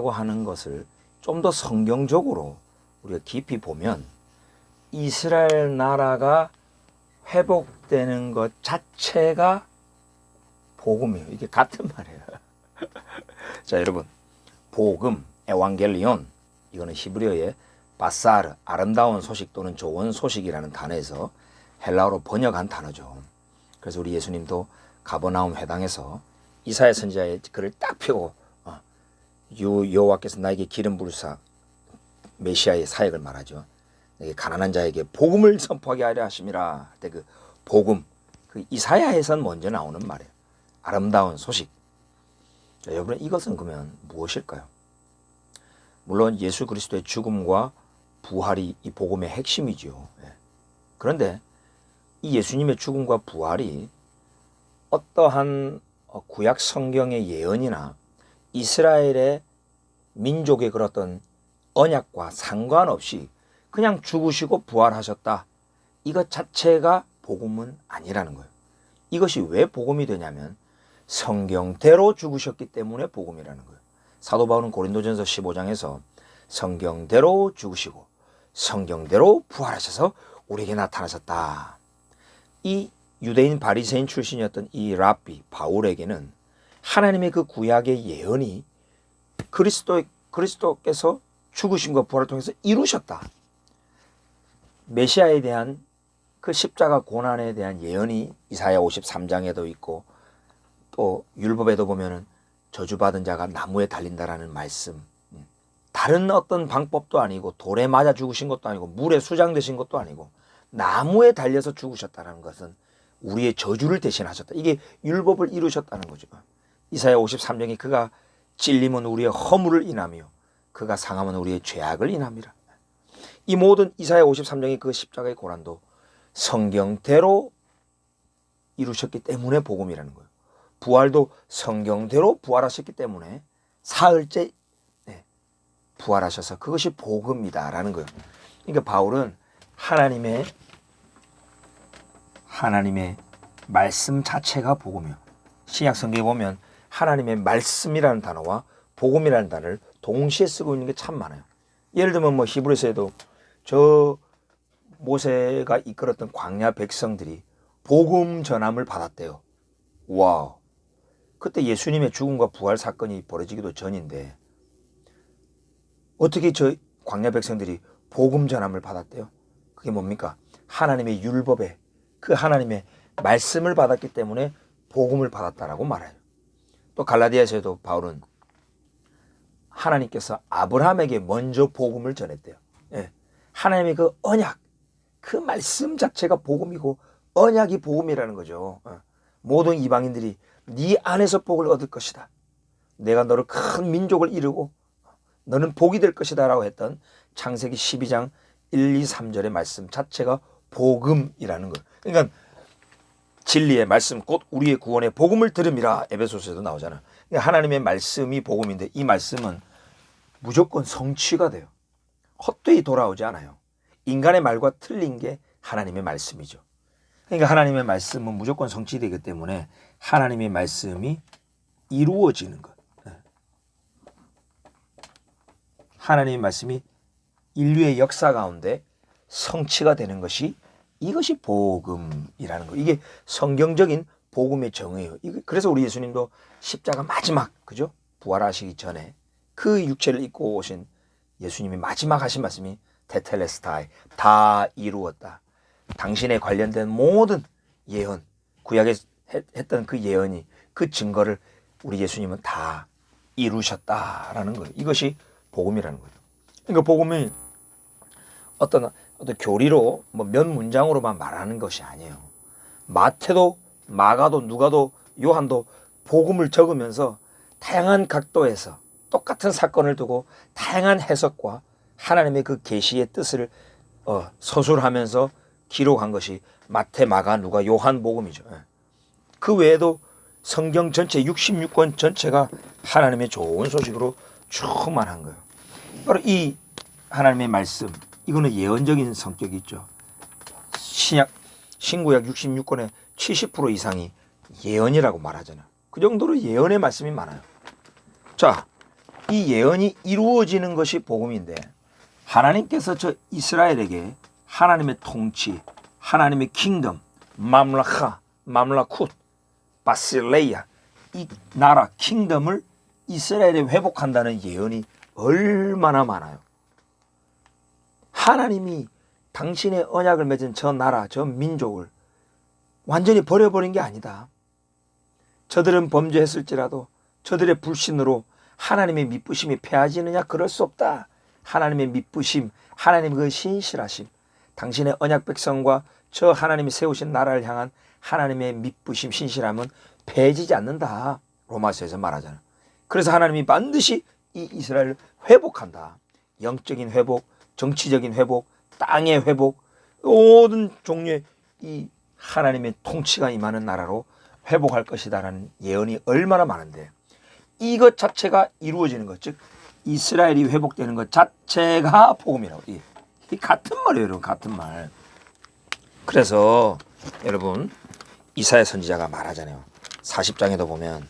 하는 것을 좀 더 성경적으로 우리가 깊이 보면 이스라엘 나라가 회복되는 것 자체가 복음이에요. 이게 같은 말이에요. 자, 여러분, 복음, 에반겔리온, 이거는 히브리어의 바사르, 아름다운 소식 또는 좋은 소식이라는 단어에서 헬라어로 번역한 단어죠. 그래서 우리 예수님도 가버나움 회당에서 이사야 선지자의 글을 딱 펴고 여호와께서 나에게 기름 부으사, 메시아의 사역을 말하죠. 가난한 자에게 복음을 선포하게 하려 하심이라. 그때 그 복음, 그 이사야에선 먼저 나오는 말이에요. 아름다운 소식. 자, 여러분, 이것은 그러면 무엇일까요? 물론 예수 그리스도의 죽음과 부활이 이 복음의 핵심이죠. 그런데 이 예수님의 죽음과 부활이 어떠한 구약 성경의 예언이나 이스라엘의 민족의 그런 어떤 언약과 상관없이 그냥 죽으시고 부활하셨다, 이것 자체가 복음은 아니라는 거예요. 이것이 왜 복음이 되냐면 성경대로 죽으셨기 때문에 복음이라는 거예요. 사도 바울은 고린도전서 15장에서 성경대로 죽으시고 성경대로 부활하셔서 우리에게 나타나셨다. 이 유대인 바리새인 출신이었던 이 랍비 바울에게는 하나님의 그 구약의 예언이 그리스도께서 죽으심과 부활을 통해서 이루셨다. 메시아에 대한 그 십자가 고난에 대한 예언이 이사야 53장에도 있고 또 율법에도 보면은 저주받은 자가 나무에 달린다라는 말씀. 다른 어떤 방법도 아니고 돌에 맞아 죽으신 것도 아니고 물에 수장되신 것도 아니고 나무에 달려서 죽으셨다는 것은 우리의 저주를 대신하셨다. 이게 율법을 이루셨다는 거죠. 이사야 53장이 그가 찔림은 우리의 허물을 인하며 그가 상함은 우리의 죄악을 인함이라. 이 모든 이사야 53장의 그 십자가의 고난도 성경대로 이루셨기 때문에 복음이라는 거예요. 부활도 성경대로 부활하셨기 때문에 사흘째 부활하셔서 그것이 복음이다라는 거예요. 그러니까 바울은 하나님의 말씀 자체가 복음이에요. 신약 성경에 보면 하나님의 말씀이라는 단어와 복음이라는 단어를 동시에 쓰고 있는 게 참 많아요. 예를 들면 뭐 히브리서에도 저 모세가 이끌었던 광야 백성들이 복음 전함을 받았대요. 와우. 그때 예수님의 죽음과 부활 사건이 벌어지기도 전인데 어떻게 저 광야 백성들이 복음 전함을 받았대요? 그게 뭡니까? 하나님의 율법에 그 하나님의 말씀을 받았기 때문에 복음을 받았다라고 말해요. 또 갈라디아서에도 바울은 하나님께서 아브라함에게 먼저 복음을 전했대요. 하나님의 그 언약, 그 말씀 자체가 복음이고 언약이 복음이라는 거죠. 모든 이방인들이 네 안에서 복을 얻을 것이다. 내가 너를 큰 민족을 이루고 너는 복이 될 것이다 라고 했던 창세기 12장 1, 2, 3절의 말씀 자체가 복음이라는 거예요. 그러니까 진리의 말씀 곧 우리의 구원의 복음을 들음이라 에베소서에도 나오잖아. 그러니까 하나님의 말씀이 복음인데 이 말씀은 무조건 성취가 돼요. 헛되이 돌아오지 않아요. 인간의 말과 틀린 게 하나님의 말씀이죠. 그러니까 하나님의 말씀은 무조건 성취되기 때문에 하나님의 말씀이 이루어지는 것. 하나님의 말씀이 인류의 역사 가운데 성취가 되는 것이 이것이 복음이라는 거. 이게 성경적인 복음의 정의예요. 그래서 우리 예수님도 십자가 마지막, 그죠? 부활하시기 전에 그 육체를 입고 오신 예수님이 마지막 하신 말씀이 테텔레스타이, 다 이루었다. 당신에 관련된 모든 예언, 구약에 했던 그 예언이 그 증거를 우리 예수님은 다 이루셨다라는 거예요. 이것이 복음이라는 거죠. 그러니까 복음이 어떤 교리로 뭐 몇 문장으로만 말하는 것이 아니에요. 마태도 마가도 누가도 요한도 복음을 적으면서 다양한 각도에서 똑같은 사건을 두고 다양한 해석과 하나님의 그 계시의 뜻을 서술하면서 기록한 것이 마태, 마가, 누가, 요한 복음이죠. 그 외에도 성경 전체 66권 전체가 하나님의 좋은 소식으로 충만한 거예요. 바로 이 하나님의 말씀, 이거는 예언적인 성격이 있죠. 신구약 66권의 70% 이상이 예언이라고 말하잖아요. 그 정도로 예언의 말씀이 많아요. 자, 이 예언이 이루어지는 것이 복음인데 하나님께서 저 이스라엘에게 하나님의 통치, 하나님의 킹덤, 맘라카, 맘라쿠, 바실레이아 이 나라 킹덤을 이스라엘에 회복한다는 예언이 얼마나 많아요. 하나님이 당신의 언약을 맺은 저 나라, 저 민족을 완전히 버려버린 게 아니다. 저들은 범죄했을지라도 저들의 불신으로 하나님의 미쁘심이 패하지느냐? 그럴 수 없다. 하나님의 미쁘심, 하나님의 그 신실하심, 당신의 언약 백성과 저 하나님이 세우신 나라를 향한 하나님의 미쁘심, 신실함은 패해지지 않는다. 로마서에서 말하잖아요. 그래서 하나님이 반드시 이 이스라엘을 회복한다. 영적인 회복, 정치적인 회복, 땅의 회복, 모든 종류의 이 하나님의 통치가 임하는 나라로 회복할 것이다라는 예언이 얼마나 많은데 이것 자체가 이루어지는 것, 즉 이스라엘이 회복되는 것 자체가 복음이라고. 이 같은 말이에요, 여러분. 같은 말. 그래서 여러분 이사야 선지자가 말하잖아요. 40장에도 보면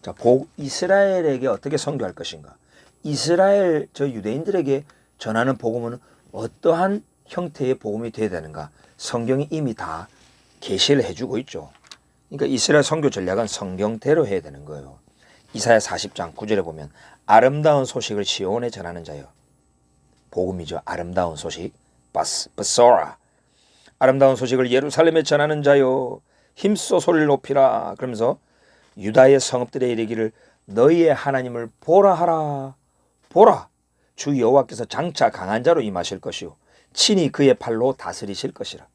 자, 이스라엘에게 어떻게 선교할 것인가. 이스라엘 저 유대인들에게 전하는 복음은 어떠한 형태의 복음이 되어야 되는가. 성경이 이미 다 계시를 해주고 있죠. 그러니까 이스라엘 선교 전략은 성경대로 해야 되는 거예요. 이사야 40장 9절에 보면 아름다운 소식을 시온에 전하는 자여. 복음이죠. 아름다운 소식. 바소라. 아름다운 소식을 예루살렘에 전하는 자여. 힘써 소리를 높이라. 그러면서 유다의 성읍들에 이르기를 너희의 하나님을 보라 하라. 보라. 주 여호와께서 장차 강한 자로 임하실 것이요 친히 그의 팔로 다스리실 것이라.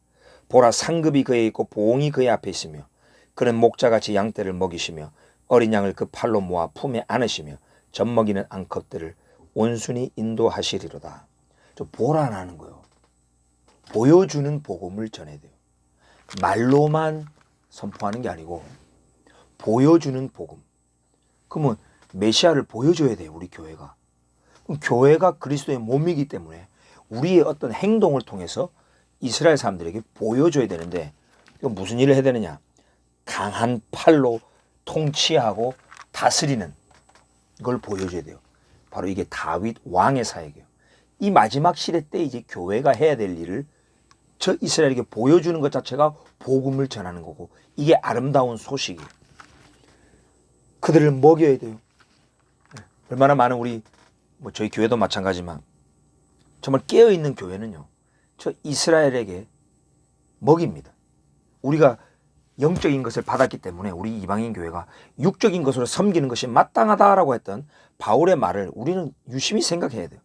보라, 상급이 그에 있고 보응이 그의 앞에 있으며 그는 목자같이 양떼를 먹이시며 어린 양을 그 팔로 모아 품에 안으시며 젖먹이는 암컷들을 온순히 인도하시리로다. 저 보라라는 거예요. 보여주는 복음을 전해야 돼요. 말로만 선포하는 게 아니고 보여주는 복음. 그러면 메시아를 보여줘야 돼요, 우리 교회가. 그럼 교회가 그리스도의 몸이기 때문에 우리의 어떤 행동을 통해서 이스라엘 사람들에게 보여줘야 되는데 이건 무슨 일을 해야 되느냐. 강한 팔로 통치하고 다스리는 걸 보여줘야 돼요. 바로 이게 다윗 왕의 사역이에요. 이 마지막 시대 때 이제 교회가 해야 될 일을 저 이스라엘에게 보여주는 것 자체가 복음을 전하는 거고 이게 아름다운 소식이에요. 그들을 먹여야 돼요. 얼마나 많은 우리 저희 교회도 마찬가지지만 정말 깨어있는 교회는요. 저 이스라엘에게 먹입니다. 우리가 영적인 것을 받았기 때문에 우리 이방인 교회가 육적인 것으로 섬기는 것이 마땅하다라고 했던 바울의 말을 우리는 유심히 생각해야 돼요.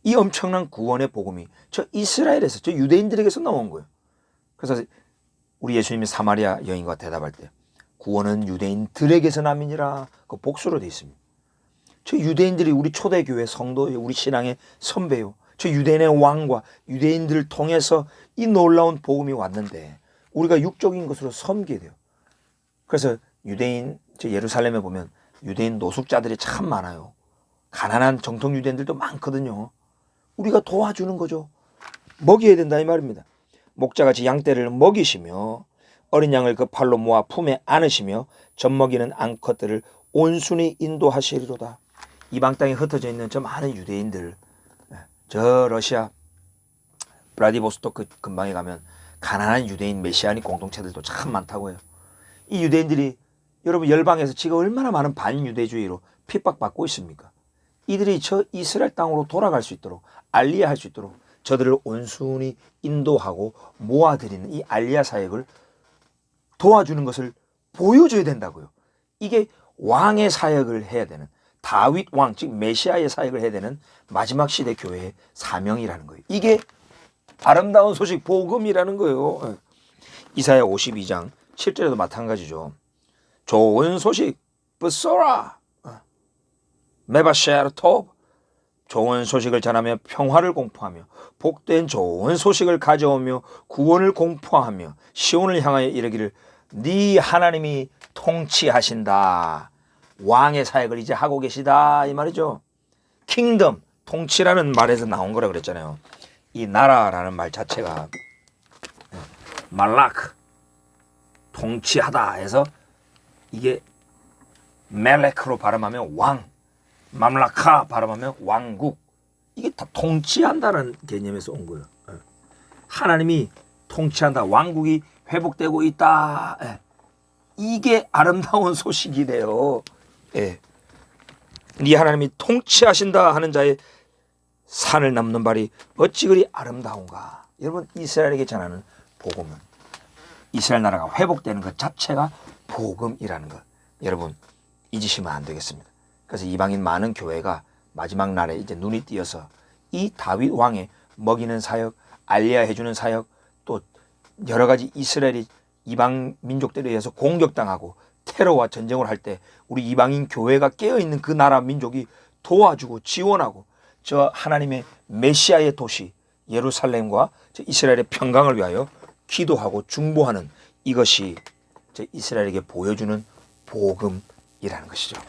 이 엄청난 구원의 복음이 저 이스라엘에서 저 유대인들에게서 나온 거예요. 그래서 우리 예수님이 사마리아 여인과 대답할 때 구원은 유대인들에게서 남이니라 그 복수로 되어 있습니다. 저 유대인들이 우리 초대교회 성도예요. 우리 신앙의 선배요. 저 유대인의 왕과 유대인들을 통해서 이 놀라운 복음이 왔는데 우리가 육적인 것으로 섬기게 돼요. 그래서 유대인 저 예루살렘에 보면 유대인 노숙자들이 참 많아요. 가난한 정통 유대인들도 많거든요. 우리가 도와주는 거죠. 먹여야 된다 이 말입니다. 목자같이 양떼를 먹이시며 어린 양을 그 팔로 모아 품에 안으시며 젖먹이는 암컷들을 온순히 인도하시리로다. 이방 땅에 흩어져 있는 저 많은 유대인들, 저 러시아 블라디보스토크 근방에 가면 가난한 유대인 메시아닉 공동체들도 참 많다고 해요. 이 유대인들이 여러분 열방에서 지금 얼마나 많은 반유대주의로 핍박받고 있습니까? 이들이 저 이스라엘 땅으로 돌아갈 수 있도록 알리야 할 수 있도록 저들을 온순히 인도하고 모아들이는 이 알리야 사역을 도와주는 것을 보여줘야 된다고요. 이게 왕의 사역을 해야 되는 다윗 왕, 즉 메시아의 사역을 해야 되는 마지막 시대 교회의 사명이라는 거예요. 이게 아름다운 소식 복음이라는 거예요. 이사야 52장 7절에도 마찬가지죠. 좋은 소식 브소라 메바셰르토 좋은 소식을 전하며 평화를 공포하며 복된 좋은 소식을 가져오며 구원을 공포하며 시온을 향하여 이르기를 네 하나님이 통치하신다. 왕의 사역을 이제 하고 계시다 이 말이죠. 킹덤, 통치라는 말에서 나온 거라 그랬잖아요. 이 나라라는 말 자체가 말라크, 통치하다 해서 이게 멜레크로 발음하면 왕, 맘라카 발음하면 왕국. 이게 다 통치한다는 개념에서 온 거예요. 하나님이 통치한다. 왕국이 회복되고 있다. 이게 아름다운 소식이래요. 네 하나님이 통치하신다 하는 자의 산을 넘는 발이 어찌 그리 아름다운가. 여러분 이스라엘에게 전하는 복음은 이스라엘 나라가 회복되는 것 자체가 복음이라는 것. 여러분 잊으시면 안 되겠습니다. 그래서 이방인 많은 교회가 마지막 날에 이제 눈이 띄어서 이 다윗 왕의 먹이는 사역, 알리야 해주는 사역, 또 여러 가지 이스라엘이 이방 민족들에 의해서 공격당하고 테러와 전쟁을 할 때 우리 이방인 교회가 깨어있는 그 나라 민족이 도와주고 지원하고 저 하나님의 메시아의 도시 예루살렘과 저 이스라엘의 평강을 위하여 기도하고 중보하는 이것이 저 이스라엘에게 보여주는 복음이라는 것이죠.